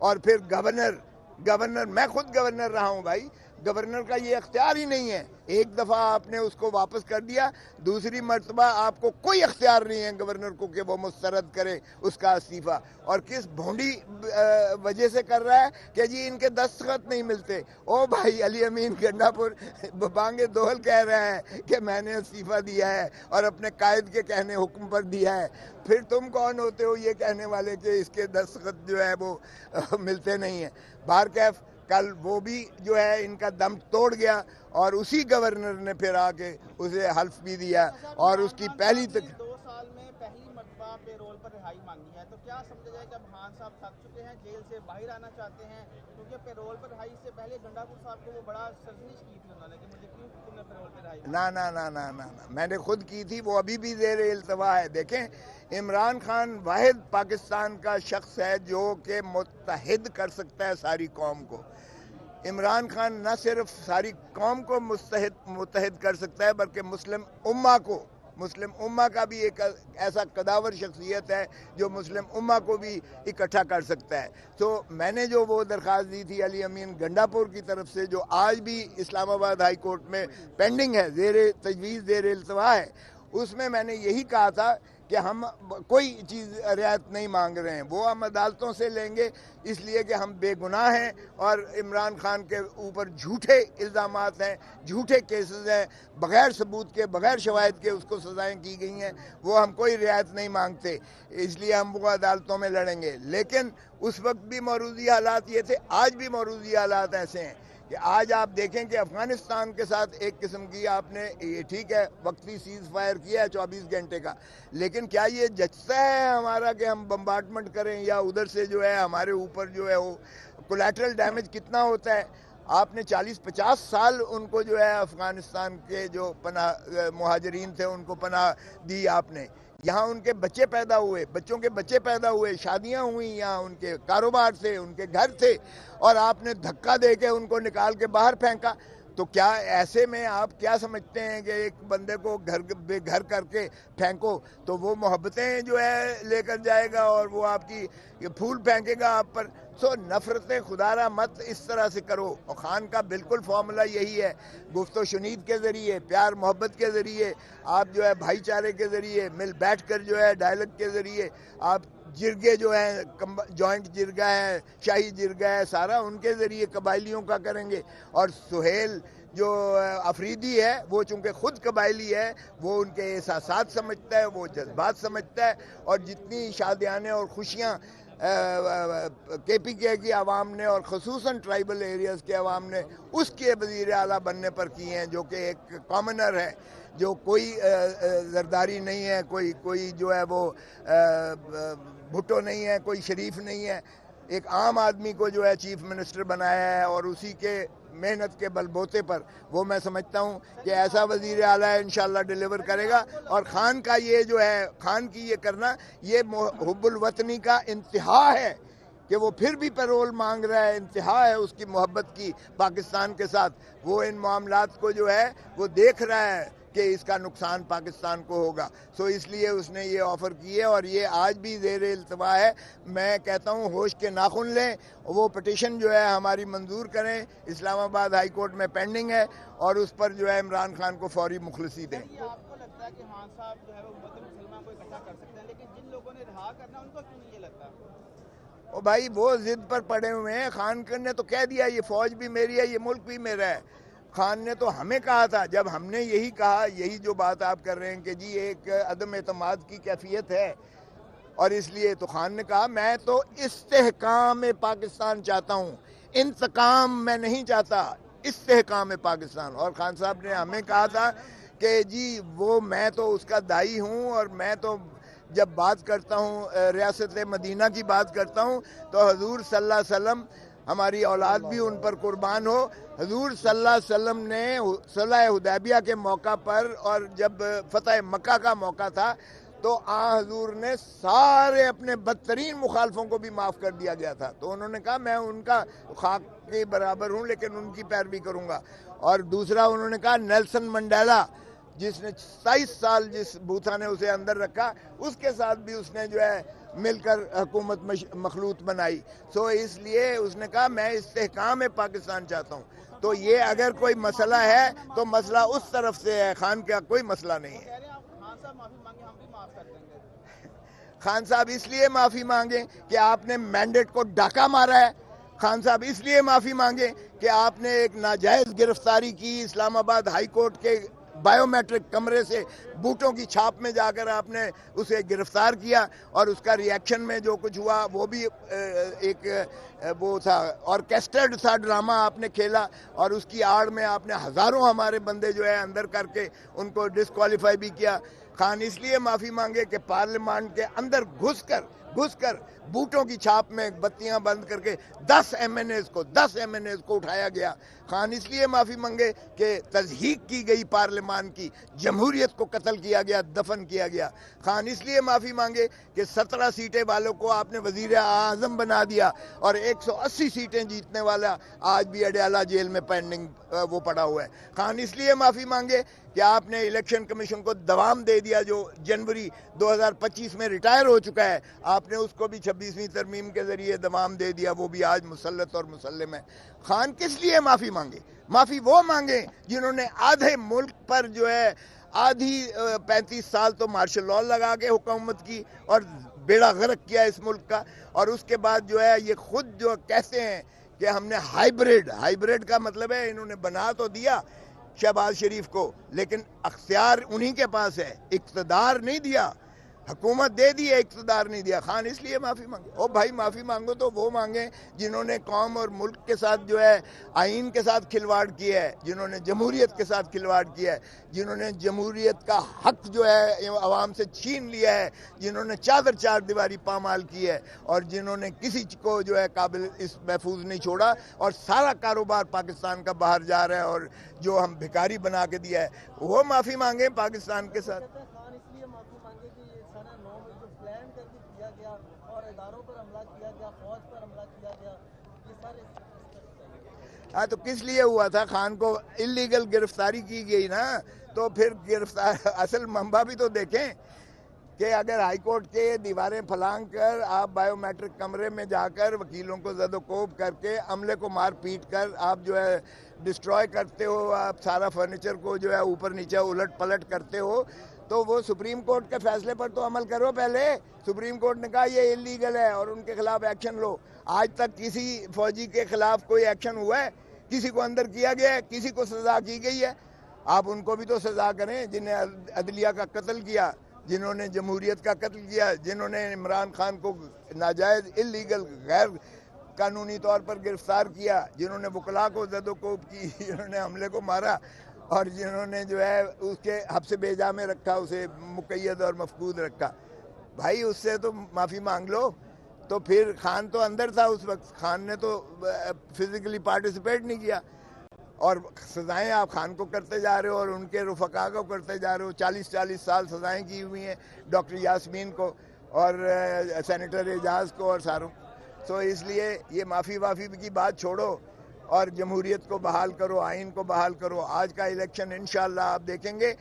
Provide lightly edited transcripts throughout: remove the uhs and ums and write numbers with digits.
اور پھر گورنر میں خود گورنر رہا ہوں بھائی، گورنر کا یہ اختیار ہی نہیں ہے. ایک دفعہ آپ نے اس کو واپس کر دیا، دوسری مرتبہ آپ کو کوئی اختیار نہیں ہے گورنر کو کہ وہ مسترد کرے اس کا استعفیٰ. اور کس بھونڈی وجہ سے کر رہا ہے کہ جی ان کے دستخط نہیں ملتے. او بھائی، علی امین گنڈا پور بانگے دوہل کہہ رہا ہے کہ میں نے استعفیٰ دیا ہے اور اپنے قائد کے کہنے حکم پر دیا ہے. پھر تم کون ہوتے ہو یہ کہنے والے کہ اس کے دستخط جو ہے وہ ملتے نہیں ہیں؟ بہرکیف کل وہ بھی جو ہے ان کا دم توڑ گیا، اور اسی گورنر نے پھر آ کے اسے حلف بھی دیا، اور اس کی پہلی 2 سال میں پہلی مرتبہ پے رول پر رہائی مانگی ہے. تو کیا سمجھا جائے کہ اب خان صاحب تھک چکے ہیں، جیل سے باہر آنا چاہتے ہیں؟ کیونکہ پے رول پر رہائی سے پہلے گنڈا پور صاحب کو وہ بڑا سرزنش کی تھی انہوں نے کہ مجھے کیوں تم نے پے رول پر رہائی نہ میں نے خود کی تھی، وہ ابھی بھی زیر التوا ہے. دیکھیں، عمران خان واحد پاکستان کا شخص ہے جو کہ متحد کر سکتا ہے ساری قوم کو. عمران خان نہ صرف ساری قوم کو متحد کر سکتا ہے بلکہ مسلم امہ کا بھی ایک ایسا قداور شخصیت ہے جو مسلم امہ کو بھی اکٹھا کر سکتا ہے. تو میں نے جو وہ درخواست دی تھی علی امین گنڈا پور کی طرف سے، جو آج بھی اسلام آباد ہائی کورٹ میں پینڈنگ ہے، زیر تجویز زیر التوا ہے، اس میں نے یہی کہا تھا کہ ہم کوئی چیز رعایت نہیں مانگ رہے ہیں، وہ ہم عدالتوں سے لیں گے، اس لیے کہ ہم بے گناہ ہیں اور عمران خان کے اوپر جھوٹے الزامات ہیں، جھوٹے کیسز ہیں، بغیر ثبوت کے، بغیر شواہد کے اس کو سزائیں کی گئی ہیں. وہ ہم کوئی رعایت نہیں مانگتے، اس لیے ہم وہ عدالتوں میں لڑیں گے. لیکن اس وقت بھی موروثی حالات یہ تھے، آج بھی موروثی حالات ایسے ہیں کہ آج آپ دیکھیں کہ افغانستان کے ساتھ ایک قسم کی آپ نے، یہ ٹھیک ہے وقتی سیز فائر کیا ہے 24 گھنٹے کا، لیکن کیا یہ جچتا ہے ہمارا کہ ہم بمبارڈمنٹ کریں یا ادھر سے جو ہے ہمارے اوپر جو ہے وہ کولیٹرل ڈیمیج کتنا ہوتا ہے؟ آپ نے 40-50 سال ان کو جو ہے افغانستان کے جو پناہ مہاجرین تھے ان کو پناہ دی آپ نے. یہاں ان کے بچے پیدا ہوئے، بچوں کے بچے پیدا ہوئے، شادیاں ہوئیں، یہاں ان کے کاروبار تھے، ان کے گھر تھے، اور آپ نے دھکا دے کے ان کو نکال کے باہر پھینکا. تو کیا ایسے میں آپ کیا سمجھتے ہیں کہ ایک بندے کو بے گھر کر کے پھینکو تو وہ محبتیں جو ہے لے کر جائے گا اور وہ آپ کی پھول پھینکے گا آپ پر؟ سو نفرتیں خدارہ مت اس طرح سے کرو. اور خان کا بالکل فارمولا یہی ہے، گفت و شنید کے ذریعے، پیار محبت کے ذریعے، آپ جو ہے بھائی چارے کے ذریعے، مل بیٹھ کر جو ہے ڈائلگ کے ذریعے، آپ جرگے جو ہیں، جوائنٹ جرگا ہے، شاہی جرگا ہے، سارا ان کے ذریعے قبائلیوں کا کریں گے. اور سہیل جو افریدی ہے وہ چونکہ خود قبائلی ہے، وہ ان کے احساسات سمجھتا ہے، وہ جذبات سمجھتا ہے، اور جتنی شادیانے اور خوشیاں کے پی کے کی عوام نے اور خصوصاً ٹرائبل ایریاز کے عوام نے اس کے وزیر اعلیٰ بننے پر کی ہیں، جو کہ ایک کامنر ہے، جو کوئی زرداری نہیں ہے، کوئی جو ہے وہ بھٹو نہیں ہے، کوئی شریف نہیں ہے، ایک عام آدمی کو جو ہے چیف منسٹر بنایا ہے، اور اسی کے محنت کے بلبوتے پر وہ میں سمجھتا ہوں کہ ایسا وزیر اعلیٰ انشاءاللہ ڈیلیور کرے گا. اور خان کا یہ جو ہے، خان کی یہ کرنا، یہ حب الوطنی کا انتہا ہے کہ وہ پھر بھی پیرول مانگ رہا ہے، انتہا ہے اس کی محبت کی پاکستان کے ساتھ. وہ ان معاملات کو جو ہے وہ دیکھ رہا ہے کہ اس کا نقصان پاکستان کو ہوگا، سو اس لیے اس نے یہ آفر کی ہے، اور یہ آج بھی زیر التوا ہے. میں کہتا ہوں ہوش کے ناخن لیں، وہ پٹیشن جو ہے ہماری منظور کریں، اسلام آباد ہائی کورٹ میں پینڈنگ ہے، اور اس پر جو ہے عمران خان کو فوری مخلصی دیں. آپ کو لگتا ہے کہ خان صاحب جو ہے وہ امت مسلمہ کو اکٹھا کر سکتے ہیں، لیکن جن لوگوں نے رہا کرنا ان کو کیوں نہیں یہ لگتا؟ او بھائی، وہ ضد پر پڑے ہوئے ہیں. خان نے تو کہہ دیا یہ فوج بھی میری ہے، یہ ملک بھی میرا ہے. خان نے تو ہمیں کہا تھا، جب ہم نے یہی کہا، یہی جو بات آپ کر رہے ہیں کہ جی ایک عدم اعتماد کی کیفیت ہے، اور اس لیے تو خان نے کہا میں تو استحکام پاکستان چاہتا ہوں، انتقام میں نہیں چاہتا، استحکام پاکستان. اور خان صاحب نے ہمیں کہا تھا کہ جی وہ میں تو اس کا دائی ہوں، اور میں تو جب بات کرتا ہوں ریاست مدینہ کی بات کرتا ہوں تو حضور صلی اللہ علیہ وسلم، ہماری اولاد بھی ان پر قربان ہو. حضور صلی اللہ علیہ وسلم نے صلح حدیبیہ کے موقع پر، اور جب فتح مکہ کا موقع تھا، تو حضور نے سارے اپنے بدترین مخالفوں کو بھی معاف کر دیا گیا تھا. تو انہوں نے کہا میں ان کا خاک کے برابر ہوں لیکن ان کی پیروی کروں گا. اور دوسرا انہوں نے کہا نیلسن منڈیلا جس نے 27 سال جس بوتھا نے اسے اندر رکھا، اس کے ساتھ بھی اس نے جو ہے مل کر حکومت مخلوط بنائی. سو اس لیے اس نے کہا میں استحکام پاکستان چاہتا ہوں. تو یہ اگر کوئی مسئلہ ہے تو مسئلہ اس طرف سے ہے، خان کا کوئی مسئلہ نہیں ہے. کہہ رہے ہیں آپ خان صاحب معافی مانگے، ہم بھی معاف کر دیں گے. خان صاحب اس لیے معافی مانگیں کہ آپ نے مینڈیٹ کو ڈاکہ مارا ہے. خان صاحب اس لیے معافی مانگیں کہ آپ نے ایک ناجائز گرفتاری کی، اسلام آباد ہائی کورٹ کے بائیو میٹرک کمرے سے بوٹوں کی چھاپ میں جا کر آپ نے اسے گرفتار کیا، اور اس کا ری ایکشن میں جو کچھ ہوا وہ بھی ایک وہ تھا، آرکیسٹرڈ تھا ڈرامہ آپ نے کھیلا، اور اس کی آڑ میں آپ نے ہزاروں ہمارے بندے جو ہے اندر کر کے ان کو ڈسکوالیفائی بھی کیا. خان اس لیے معافی مانگے کہ پارلیمان کے اندر گھس کر بوٹوں کی چھاپ میں بتیاں بند کر کے 10 ایم این ایز کو اٹھایا گیا. خان اس لیے معافی مانگے کہ تضحیق کی گئی پارلیمان کی، جمہوریت کو قتل کیا گیا، دفن کیا گیا. خان اس لیے معافی مانگے کہ 17 سیٹیں والوں کو آپ نے وزیر اعظم بنا دیا، اور 180 سیٹیں جیتنے والا آج بھی اڈیالہ جیل میں پینڈنگ وہ پڑا ہوا ہے. خان اس لیے معافی مانگے کہ آپ نے الیکشن کمیشن کو دوام دے دیا، جو جنوری 2025 میں ریٹائر ہو چکا ہے، آپ نے اس کو بھی 26ویں ترمیم کے ذریعے دوام دے دیا، وہ بھی آج مسلط اور مسلم ہے. خان کس لیے معافی مانگے؟ معافی وہ مانگے جنہوں نے آدھے ملک پر جو ہے آدھی 35 سال تو مارشل لاء لگا کے حکومت کی اور بیڑا غرق کیا اس ملک کا، اور اس کے بعد جو ہے یہ خود جو کہتے ہیں کہ ہم نے ہائیبریڈ کا مطلب ہے انہوں نے بنا تو دیا شہباز شریف کو، لیکن اختیار انہی کے پاس ہے، اقتدار نہیں دیا. حکومت دے دی ہے، اقتدار نہیں دیا. خان اس لیے معافی مانگے. او بھائی معافی مانگو تو وہ مانگیں جنہوں نے قوم اور ملک کے ساتھ جو ہے آئین کے ساتھ کھلواڑ کیا ہے، جنہوں نے جمہوریت کے ساتھ کھلواڑ کیا ہے، جنہوں نے جمہوریت کا حق جو ہے عوام سے چھین لیا ہے، جنہوں نے چار دیواری پامال کی ہے، اور جنہوں نے کسی کو جو ہے قابل اس محفوظ نہیں چھوڑا، اور سارا کاروبار پاکستان کا باہر جا رہا ہے، اور جو ہم بھکاری بنا کے دیا ہے، وہ معافی مانگیں پاکستان کے ساتھ. خان اس لیے معافی مانگے کہ یہ سنہ 9 میں جو پلان کر کے کیا گیا اور اداروں پر حملہ کیا گیا، فوج پر حملہ کیا گیا، یہ سارے ہاں تو کس لیے ہوا تھا؟ خان کو اللیگل گرفتاری کی گئی نا، تو پھر گرفتار اصل منبع بھی تو دیکھیں کہ اگر ہائی کورٹ کے دیواریں پھلانگ کر آپ بائیو میٹرک کمرے میں جا کر وکیلوں کو زد و کوب کر کے عملے کو مار پیٹ کر آپ جو ہے ڈسٹروائے کرتے ہو، آپ سارا فرنیچر کو جو ہے اوپر نیچے الٹ پلٹ کرتے ہو، تو وہ سپریم کورٹ کے فیصلے پر تو عمل کرو. پہلے سپریم کورٹ نے کہا یہ اللیگل ہے اور ان کے خلاف ایکشن لو. آج تک کسی فوجی کے خلاف کوئی ایکشن ہوا ہے؟ کسی کو اندر کیا گیا ہے؟ کسی کو سزا کی گئی ہے؟ آپ ان کو بھی تو سزا کریں جنہیں عدلیہ کا قتل کیا، جنہوں نے جمہوریت کا قتل کیا، جنہوں نے عمران خان کو ناجائز اللیگل غیر قانونی طور پر گرفتار کیا، جنہوں نے وکلاء کو زد و کوب کی، جنہوں نے حملے کو مارا، اور جنہوں نے جو ہے اس کے حبس بیجا میں رکھا، اسے مقید اور مفقود رکھا. بھائی اس سے تو معافی مانگ لو. تو پھر خان تو اندر تھا اس وقت، خان نے تو فزیکلی پارٹیسپیٹ نہیں کیا، اور سزائیں آپ خان کو کرتے جا رہے ہو اور ان کے رفقا کو کرتے جا رہے ہو. 40 سال سزائیں کی ہوئی ہیں ڈاکٹر یاسمین کو اور سینیٹر اعجاز کو اور ساروں. تو اس لیے یہ معافی کی بات چھوڑو اور جمہوریت کو بحال کرو، آئین کو بحال کرو. آج کا الیکشن انشاءاللہ آپ دیکھیں گے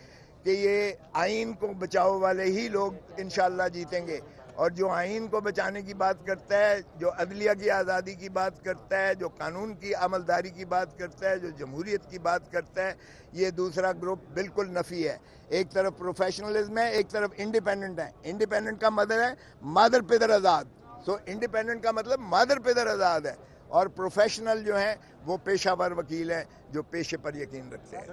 کہ یہ آئین کو بچاؤ والے ہی لوگ انشاءاللہ جیتیں گے، اور جو آئین کو بچانے کی بات کرتا ہے، جو عدلیہ کی آزادی کی بات کرتا ہے، جو قانون کی عملداری کی بات کرتا ہے، جو جمہوریت کی بات کرتا ہے، یہ دوسرا گروپ بالکل نفی ہے. ایک طرف پروفیشنلزم ہے، ایک طرف انڈیپینڈنٹ ہے. انڈیپینڈنٹ کا مطلب ہے مادر پدر آزاد. انڈیپینڈنٹ کا مطلب مادر پدر آزاد ہے، اور پروفیشنل جو ہیں وہ پیشہ ور وکیل ہیں جو پیشے پر یقین رکھتے ہیں.